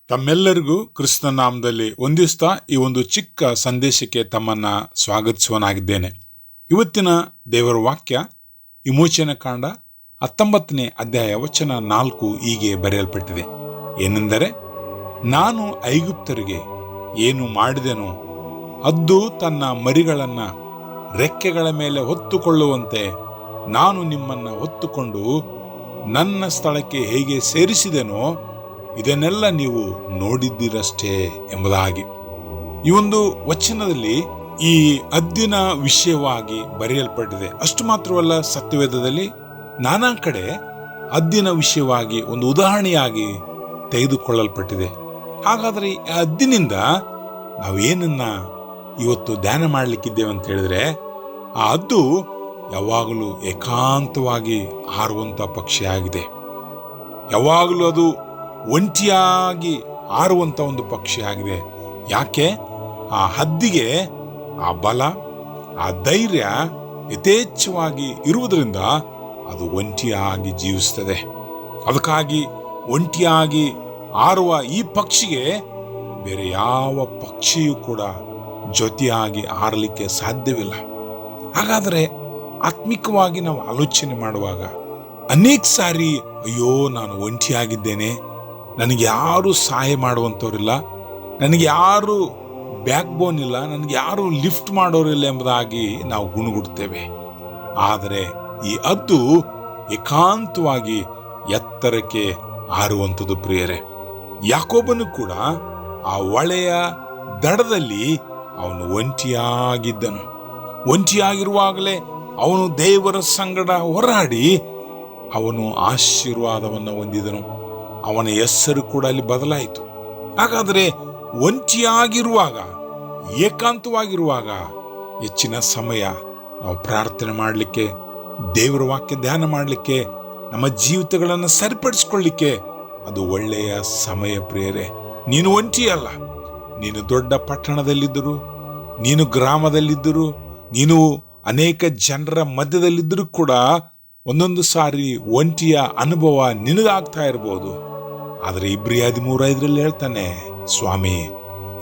ತಮ್ಮೆಲ್ಲರಿಗೂ ಕ್ರಿಸ್ತನ ನಾಮದಲ್ಲಿ ವಂದಿಸ್ತಾ ಈ ಒಂದು ಚಿಕ್ಕ ಸಂದೇಶಕ್ಕೆ ತಮ್ಮನ್ನ ಸ್ವಾಗತಿಸುವನಾಗಿದ್ದೇನೆ. ಇವತ್ತಿನ ದೇವರ ವಾಕ್ಯ ವಿಮೋಚನ ಕಾಂಡ 19ನೇ ಅಧ್ಯಾಯ ವಚನ 4 ಹೀಗೆ ಬರೆಯಲ್ಪಟ್ಟಿದೆ. ಏನೆಂದರೆ, ನಾನು ಐಗುಪ್ತರಿಗೆ ಏನು ಮಾಡಿದೆನೋ ಅದು ತನ್ನ ಮರಿಗಳನ್ನ ರೆಕ್ಕೆಗಳ ಮೇಲೆ ಹೊತ್ತುಕೊಳ್ಳುವಂತೆ ನಾನು ನಿಮ್ಮನ್ನ ಹೊತ್ತುಕೊಂಡು ನನ್ನ ಸ್ಥಳಕ್ಕೆ ಹೇಗೆ ಸೇರಿಸಿದೆನೋ ಇದನ್ನೆಲ್ಲ ನೀವು ನೋಡಿದ್ದೀರಷ್ಟೇ ಎಂಬುದಾಗಿ. ಈ ಒಂದು ವಚನದಲ್ಲಿ ಈ ಹದ್ದಿನ ವಿಷಯವಾಗಿ ಬರೆಯಲ್ಪಟ್ಟಿದೆ. ಅಷ್ಟು ಮಾತ್ರವಲ್ಲ, ಸತ್ಯವೇದದಲ್ಲಿ ನಾನಾ ಕಡೆ ಹದ್ದಿನ ವಿಷಯವಾಗಿ ಒಂದು ಉದಾಹರಣೆಯಾಗಿ ತೆಗೆದುಕೊಳ್ಳಲ್ಪಟ್ಟಿದೆ. ಹಾಗಾದರೆ ಈ ಹದ್ದಿನಿಂದ ನಾವೇನನ್ನ ಇವತ್ತು ಧ್ಯಾನ ಮಾಡಲಿಕ್ಕಿದ್ದೇವೆ ಅಂತ ಹೇಳಿದ್ರೆ, ಆ ಹದ್ದು ಯಾವಾಗಲೂ ಏಕಾಂತವಾಗಿ ಹಾರುವಂತ ಪಕ್ಷಿಯಾಗಿದೆ. ಯಾವಾಗಲೂ ಅದು ಒಂಟಿಯಾಗಿ ಹಾರುವಂತ ಒಂದು ಪಕ್ಷಿಯಾಗಿದೆ. ಯಾಕೆ? ಆ ಹದ್ದಿಗೆ ಆ ಬಲ, ಆ ಧೈರ್ಯ ಯಥೇಚ್ಛವಾಗಿ ಇರುವುದರಿಂದ ಅದು ಒಂಟಿಯಾಗಿ ಜೀವಿಸ್ತದೆ. ಅದಕ್ಕಾಗಿ ಒಂಟಿಯಾಗಿ ಹಾರುವ ಈ ಪಕ್ಷಿಗೆ ಬೇರೆ ಯಾವ ಪಕ್ಷಿಯೂ ಕೂಡ ಜೊತೆಯಾಗಿ ಹಾರಲಿಕ್ಕೆ ಸಾಧ್ಯವಿಲ್ಲ. ಹಾಗಾದರೆ ಆತ್ಮಿಕವಾಗಿ ನಾವು ಆಲೋಚನೆ ಮಾಡುವಾಗ ಅನೇಕ ಸಾರಿ ಅಯ್ಯೋ ನಾನು ಒಂಟಿಯಾಗಿದ್ದೇನೆ, ನನಗೆ ಯಾರು ಸಹಾಯ ಮಾಡುವಂಥವ್ರಿಲ್ಲ, ನನಗೆ ಯಾರು ಬ್ಯಾಕ್ ಬೋನ್ ಇಲ್ಲ, ನನಗೆ ಯಾರು ಲಿಫ್ಟ್ ಮಾಡೋರಿಲ್ಲ ಎಂಬುದಾಗಿ ನಾವು ಗುಣಗುಡುತ್ತೇವೆ. ಆದರೆ ಈ ಹದ್ದು ಏಕಾಂತವಾಗಿ ಎತ್ತರಕ್ಕೆ ಹಾರುವಂಥದ್ದು ಪ್ರಿಯರೇ. ಯಾಕೋಬನು ಕೂಡ ಆ ಹೊಳೆಯ ದಡದಲ್ಲಿ ಅವನು ಒಂಟಿಯಾಗಿದ್ದನು. ಒಂಟಿಯಾಗಿರುವಾಗಲೇ ಅವನು ದೇವರ ಸಂಗಡ ಹೋರಾಡಿ ಅವನು ಆಶೀರ್ವಾದವನ್ನು ಹೊಂದಿದನು. ಅವನ ಹೆಸರು ಕೂಡ ಅಲ್ಲಿ ಬದಲಾಯಿತು. ಹಾಗಾದರೆ ಒಂಟಿಯಾಗಿರುವಾಗ, ಏಕಾಂತವಾಗಿರುವಾಗ ಹೆಚ್ಚಿನ ಸಮಯ ನಾವು ಪ್ರಾರ್ಥನೆ ಮಾಡಲಿಕ್ಕೆ, ದೇವರ ವಾಕ್ಯ ಧ್ಯಾನ ಮಾಡಲಿಕ್ಕೆ, ನಮ್ಮ ಜೀವಿತಗಳನ್ನು ಸರಿಪಡಿಸ್ಕೊಳ್ಳಿಕ್ಕೆ ಅದು ಒಳ್ಳೆಯ ಸಮಯ ಪ್ರಿಯರೇ. ನೀನು ಒಂಟಿಯಲ್ಲ. ನೀನು ದೊಡ್ಡ ಪಟ್ಟಣದಲ್ಲಿದ್ದರು, ನೀನು ಗ್ರಾಮದಲ್ಲಿದ್ದರು, ನೀನು ಅನೇಕ ಜನರ ಮಧ್ಯದಲ್ಲಿದ್ದರೂ ಕೂಡ ಒಂದೊಂದು ಸಾರಿ ಒಂಟಿಯ ಅನುಭವ ನಿನಗಾಗ್ತಾ ಇರಬಹುದು. ಆದರೆ ಇಬ್ರಿಯ 13:5 ಹೇಳ್ತಾನೆ, ಸ್ವಾಮಿ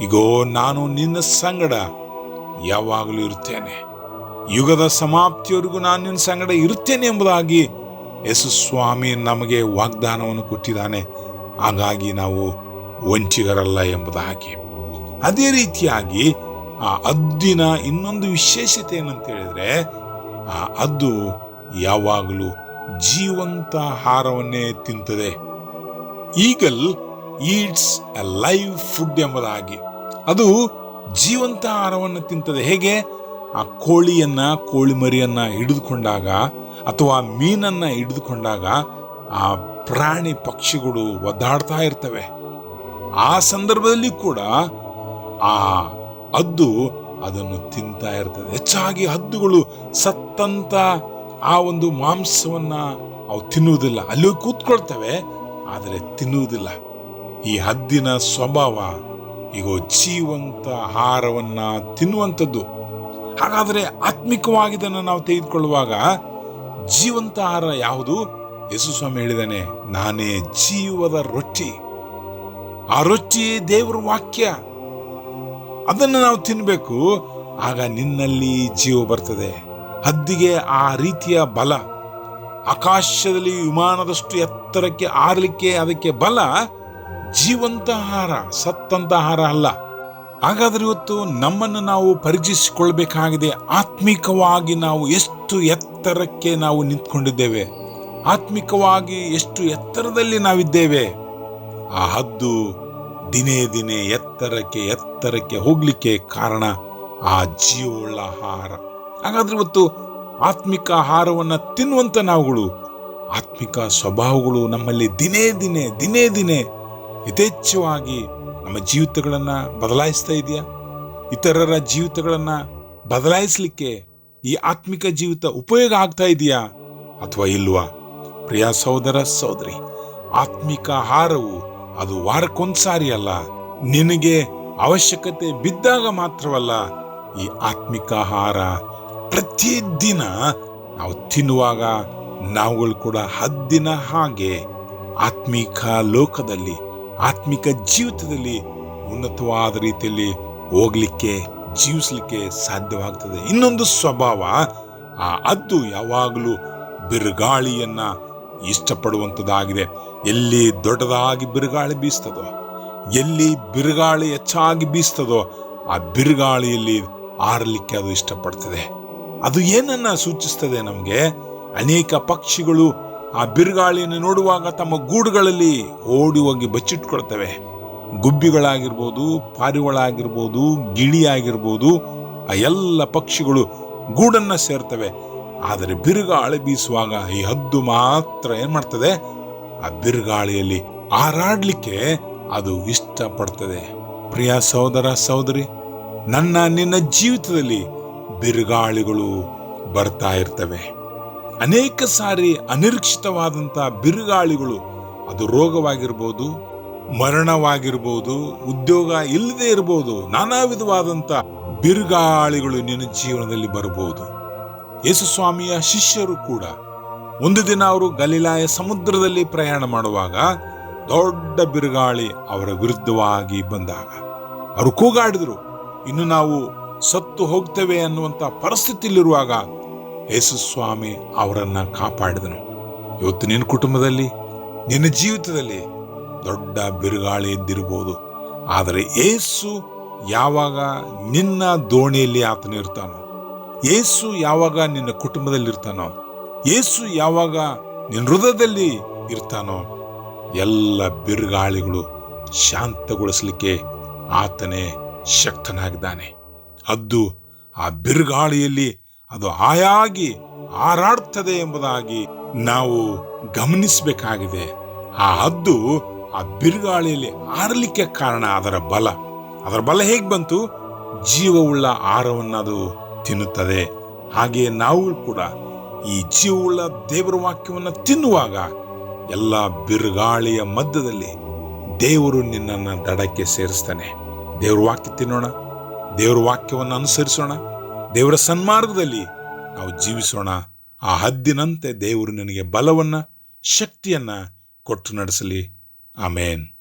ಈಗೋ ನಾನು ನಿನ್ನ ಸಂಗಡ ಯಾವಾಗಲೂ ಇರುತ್ತೇನೆ, ಯುಗದ ಸಮಾಪ್ತಿಯವರೆಗೂ ನಾನು ನಿನ್ನ ಸಂಗಡ ಇರುತ್ತೇನೆ ಎಂಬುದಾಗಿ ಯೇಸು ಸ್ವಾಮಿ ನಮಗೆ ವಾಗ್ದಾನವನ್ನು ಕೊಟ್ಟಿದ್ದಾನೆ. ಹಾಗಾಗಿ ನಾವು ವಂಚಿಗರಲ್ಲ ಎಂಬುದಾಗಿ. ಅದೇ ರೀತಿಯಾಗಿ ಆ ಹದ್ದಿನ ಇನ್ನೊಂದು ವಿಶೇಷತೆ ಏನಂತ ಹೇಳಿದ್ರೆ, ಆ ಹದ್ದು ಯಾವಾಗಲೂ ಜೀವಂತ ಆಹಾರವನ್ನೇ ತಿಂತದೆ. Eagle eats A live food ಎಂಬುದಾಗಿ ಅದು ಜೀವಂತ ಆಹಾರವನ್ನು ತಿಂತದೆ. ಹೇಗೆ? ಆ ಕೋಳಿ ಮರಿಯನ್ನ ಹಿಡಿದುಕೊಂಡಾಗ ಅಥವಾ ಮೀನನ್ನ ಹಿಡಿದುಕೊಂಡಾಗ ಆ ಪ್ರಾಣಿ ಪಕ್ಷಿಗಳು ಒದ್ದಾಡ್ತಾ ಇರ್ತವೆ. ಆ ಸಂದರ್ಭದಲ್ಲಿ ಕೂಡ ಆ ಹದ್ದು ಅದನ್ನು ತಿಂತಾ ಇರ್ತದೆ. ಹೆಚ್ಚಾಗಿ ಹದ್ದುಗಳು ಸತ್ತಂತ ಆ ಒಂದು ಮಾಂಸವನ್ನ ಅವು ತಿನ್ನುವುದಿಲ್ಲ, ಅಲ್ಲಿ ಕೂತ್ಕೊಳ್ತವೆ, ಆದರೆ ತಿನ್ನುವುದಿಲ್ಲ. ಈ ಹದ್ದಿನ ಸ್ವಭಾವ ಈಗ ಜೀವಂತ ಆಹಾರವನ್ನ ತಿನ್ನುವಂಥದ್ದು. ಹಾಗಾದರೆ ಆತ್ಮಿಕವಾಗಿ ಇದನ್ನು ನಾವು ತೆಗೆದುಕೊಳ್ಳುವಾಗ ಜೀವಂತ ಆಹಾರ ಯಾವುದು? ಯೇಸು ಸ್ವಾಮಿ ಹೇಳಿದಾನೆ, ನಾನೇ ಜೀವದ ರೊಟ್ಟಿ. ಆ ರೊಟ್ಟಿ ದೇವರ ವಾಕ್ಯ. ಅದನ್ನು ನಾವು ತಿನ್ನಬೇಕು, ಆಗ ನಿನ್ನಲ್ಲಿ ಜೀವ ಬರ್ತದೆ. ಹದ್ದಿಗೆ ಆ ರೀತಿಯ ಬಲ, ಆಕಾಶದಲ್ಲಿ ವಿಮಾನದಷ್ಟು ಎತ್ತರಕ್ಕೆ ಹಾರಲಿಕ್ಕೆ ಅದಕ್ಕೆ ಬಲ ಜೀವಂತ ಆಹಾರ, ಸತ್ತಂತ ಆಹಾರ ಅಲ್ಲ. ಹಾಗಾದ್ರೆ ಇವತ್ತು ನಮ್ಮನ್ನು ನಾವು ಪರೀಕ್ಷಿಸಿಕೊಳ್ಬೇಕಾಗಿದೆ. ಆತ್ಮಿಕವಾಗಿ ನಾವು ಎಷ್ಟು ಎತ್ತರಕ್ಕೆ ನಾವು ನಿಂತ್ಕೊಂಡಿದ್ದೇವೆ, ಆತ್ಮಿಕವಾಗಿ ಎಷ್ಟು ಎತ್ತರದಲ್ಲಿ ನಾವಿದ್ದೇವೆ. ಆ ಹದ್ದು ದಿನೇ ದಿನೇ ಎತ್ತರಕ್ಕೆ ಹೋಗ್ಲಿಕ್ಕೆ ಕಾರಣ ಆ ಜೀವವುಳ್ಳ ಆಹಾರ. ಹಾಗಾದ್ರೆ ಇವತ್ತು ಆತ್ಮಿಕ ಆಹಾರವನ್ನ ತಿನ್ನುವಂತ ನಾವುಗಳು, ಆತ್ಮಿಕ ಸ್ವಭಾವಗಳು ನಮ್ಮಲ್ಲಿ ದಿನೇ ದಿನೇ ಯಥೇಚ್ಛವಾಗಿ ನಮ್ಮ ಜೀವಿತಗಳನ್ನ ಬದಲಾಯಿಸ್ತಾ ಇದೆಯಾ? ಇತರರ ಜೀವಿತಗಳನ್ನ ಬದಲಾಯಿಸಲಿಕ್ಕೆ ಈ ಆತ್ಮಿಕ ಜೀವಿತ ಉಪಯೋಗ ಆಗ್ತಾ ಇದೆಯಾ ಅಥವಾ ಇಲ್ವಾ? ಪ್ರಿಯ ಸಹೋದರ ಸಹೋದರಿ, ಆತ್ಮಿಕ ಆಹಾರವು ಅದು ವಾರಕ್ಕೊಂದ್ಸಾರಿ ಅಲ್ಲ, ನಿನಗೆ ಅವಶ್ಯಕತೆ ಬಿದ್ದಾಗ ಮಾತ್ರವಲ್ಲ. ಈ ಆತ್ಮಿಕ ಆಹಾರ ಪ್ರತಿದಿನ ನಾವು ತಿನ್ನುವಾಗ ನಾವುಗಳು ಕೂಡ ಹದ್ದಿನ ಹಾಗೆ ಆತ್ಮಿಕ ಲೋಕದಲ್ಲಿ ಆತ್ಮಿಕ ಜೀವಿತದಲ್ಲಿ ಉನ್ನತವಾದ ರೀತಿಯಲ್ಲಿ ಹೋಗ್ಲಿಕ್ಕೆ, ಜೀವಿಸ್ಲಿಕ್ಕೆ ಸಾಧ್ಯವಾಗ್ತದೆ. ಇನ್ನೊಂದು ಸ್ವಭಾವ, ಆ ಹದ್ದು ಯಾವಾಗಲೂ ಬಿರುಗಾಳಿಯನ್ನ ಇಷ್ಟಪಡುವಂಥದ್ದಾಗಿದೆ. ಎಲ್ಲಿ ದೊಡ್ಡದಾಗಿ ಬಿರುಗಾಳಿ ಬೀಸ್ತದೋ, ಎಲ್ಲಿ ಬಿರುಗಾಳಿ ಹೆಚ್ಚಾಗಿ ಬೀಸ್ತದೋ ಆ ಬಿರುಗಾಳಿಯಲ್ಲಿ ಆರಲಿಕ್ಕೆ ಅದು ಇಷ್ಟಪಡ್ತದೆ. ಅದು ಏನನ್ನ ಸೂಚಿಸ್ತದೆ ನಮಗೆ? ಅನೇಕ ಪಕ್ಷಿಗಳು ಆ ಬಿರುಗಾಳಿಯನ್ನು ನೋಡುವಾಗ ತಮ್ಮ ಗೂಡುಗಳಲ್ಲಿ ಓಡಿ ಹೋಗಿ ಬಚ್ಚಿಟ್ಕೊಳ್ತವೆ. ಗುಬ್ಬಿಗಳಾಗಿರ್ಬೋದು, ಪಾರಿವಾಳಾಗಿರ್ಬೋದು, ಗಿಳಿ ಆಗಿರ್ಬೋದು, ಆ ಎಲ್ಲ ಪಕ್ಷಿಗಳು ಗೂಡನ್ನ ಸೇರ್ತವೆ. ಆದರೆ ಬಿರುಗಾಳಿ ಬೀಸುವಾಗ ಈ ಹದ್ದು ಮಾತ್ರ ಏನ್ ಮಾಡ್ತದೆ? ಆ ಬಿರುಗಾಳಿಯಲ್ಲಿ ಹಾರಾಡ್ಲಿಕ್ಕೆ ಅದು ಇಷ್ಟಪಡ್ತದೆ. ಪ್ರಿಯ ಸಹೋದರ ಸಹೋದರಿ, ನಿನ್ನ ಜೀವಿತದಲ್ಲಿ ಬಿರುಗಾಳಿಗಳು ಬರ್ತಾ ಇರ್ತವೆ. ಅನೇಕ ಸಾರಿ ಅನಿರೀಕ್ಷಿತವಾದಂತ ಬಿರುಗಾಳಿಗಳು, ಅದು ರೋಗವಾಗಿರ್ಬೋದು, ಮರಣವಾಗಿರ್ಬೋದು, ಉದ್ಯೋಗ ಇಲ್ಲದೆ ಇರಬಹುದು, ನಾನಾ ವಿಧವಾದಂತ ಬಿರುಗಾಳಿಗಳು ನಿನ್ನ ಜೀವನದಲ್ಲಿ ಬರಬಹುದು. ಯೇಸು ಸ್ವಾಮಿಯ ಶಿಷ್ಯರು ಕೂಡ ಒಂದು ದಿನ ಅವರು ಗಲಿಲಾಯ ಸಮುದ್ರದಲ್ಲಿ ಪ್ರಯಾಣ ಮಾಡುವಾಗ ದೊಡ್ಡ ಬಿರುಗಾಳಿ ಅವರ ವಿರುದ್ಧವಾಗಿ ಬಂದಾಗ ಅವರು ಕೂಗಾಡಿದ್ರು. ಇನ್ನು ನಾವು ಸತ್ತು ಹೋಗ್ತೇವೆ ಅನ್ನುವಂತ ಪರಿಸ್ಥಿತಿಯಲ್ಲಿರುವಾಗ ಯೇಸು ಸ್ವಾಮಿ ಅವರನ್ನ ಕಾಪಾಡಿದನು. ಇವತ್ತು ನಿನ್ನ ಕುಟುಂಬದಲ್ಲಿ, ನಿನ್ನ ಜೀವಿತದಲ್ಲಿ ದೊಡ್ಡ ಬಿರುಗಾಳಿ ಎದ್ದಿರಬಹುದು. ಆದರೆ ಯೇಸು ಯಾವಾಗ ನಿನ್ನ ದೋಣಿಯಲ್ಲಿ ಆತನ ಇರ್ತಾನೋ, ಯೇಸು ಯಾವಾಗ ನಿನ್ನ ಕುಟುಂಬದಲ್ಲಿ ಇರ್ತಾನೋ, ಯೇಸು ಯಾವಾಗ ನಿನ್ನ ಹೃದಯದಲ್ಲಿ ಇರ್ತಾನೋ, ಎಲ್ಲ ಬಿರುಗಾಳಿಗಳು ಶಾಂತಗೊಳಿಸಲಿಕ್ಕೆ ಆತನೇ ಶಕ್ತನಾಗಿದ್ದಾನೆ. ಹದ್ದು ಆ ಬಿರುಗಾಳಿಯಲ್ಲಿ ಅದು ಹಾಯಾಗಿ ಹಾರಾಡ್ತದೆ ಎಂಬುದಾಗಿ ನಾವು ಗಮನಿಸಬೇಕಾಗಿದೆ. ಆ ಹದ್ದು ಆ ಬಿರುಗಾಳಿಯಲ್ಲಿ ಹಾರಲಿಕ್ಕೆ ಕಾರಣ ಅದರ ಬಲ ಹೇಗೆ ಬಂತು? ಜೀವವುಳ್ಳ ಆಹಾರವನ್ನು ಅದು ತಿನ್ನುತ್ತದೆ. ಹಾಗೆಯೇ ನಾವು ಕೂಡ ಈ ಜೀವವುಳ್ಳ ದೇವರ ವಾಕ್ಯವನ್ನು ತಿನ್ನುವಾಗ ಎಲ್ಲ ಬಿರುಗಾಳಿಯ ಮಧ್ಯದಲ್ಲಿ ದೇವರು ನಿನ್ನನ್ನು ದಡಕ್ಕೆ ಸೇರಿಸ್ತಾನೆ. ದೇವರ ವಾಕ್ಯ ತಿನ್ನೋಣ, ದೇವರ ವಾಕ್ಯವನ್ನು ಅನುಸರಿಸೋಣ, ದೇವರ ಸನ್ಮಾರ್ಗದಲ್ಲಿ ನಾವು ಜೀವಿಸೋಣ. ಆ ಹದ್ದಿನಂತೆ ದೇವರು ನಿನಗೆ ಬಲವನ್ನ, ಶಕ್ತಿಯನ್ನ ಕೊಟ್ಟು ನಡೆಸಲಿ. ಆಮೇನ್.